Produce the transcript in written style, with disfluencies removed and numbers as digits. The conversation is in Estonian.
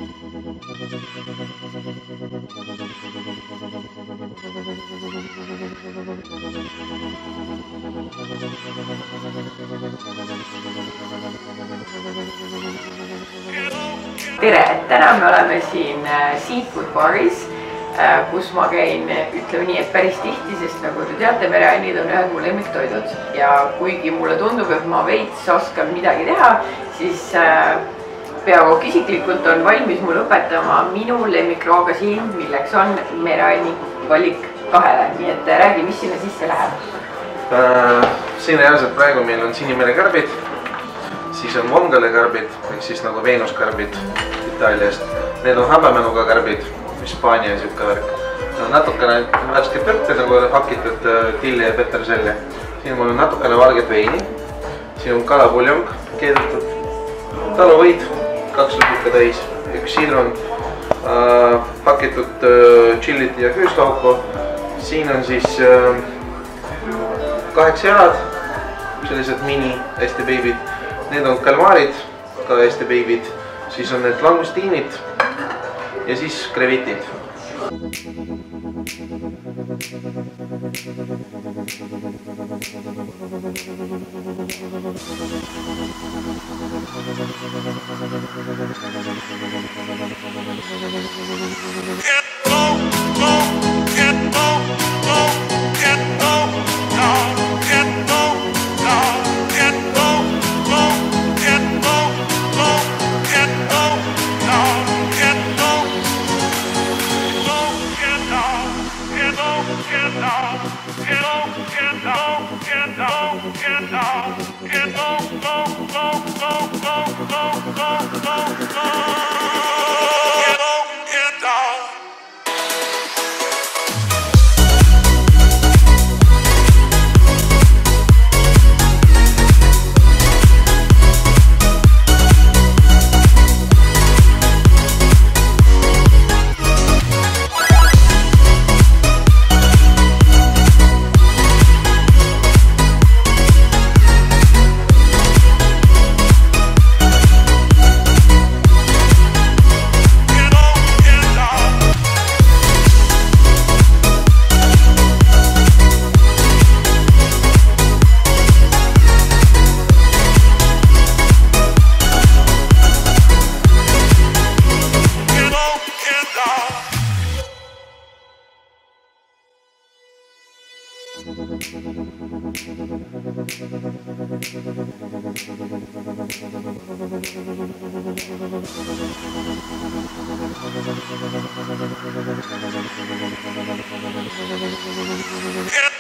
Tere! Täna me oleme siin Seafood Baris, kus ma käin, ütleme nii, et päris tihti, sest nagu te teate, mereannid on ühed mu lemmiktoidud ja kuigi mulle tundub, et ma veits oskan midagi teha, siis peakook isiklikult on valmis mul õpetama minu lemmikrooga siin, milleks on mereanni valik 2. Nii et räägi, mis sinna sisse läheb? Siin reaalselt praegu meil on sinimerekarbid, siis on vongale-karbid, ehk siis nagu veenuskarbid Itaaliast. Need on habemänuga karbid, Hispaania ja siuke värk. Natukene värsket pöppi, nagu hakitud tilli ja peterselli. Siin mul on natukene valget veini. Siin on kalapuljong keedetud. Taluvõid, 2 lõpuka täis, 1 sidrun, hakitud tšillit ja küüslauku. Siin on siis 8 jalad, sellised mini hästi beibid. Need on kalmaarid, ka hästi beibid. Siis on need langustiinid ja siis krevitid. Yeah.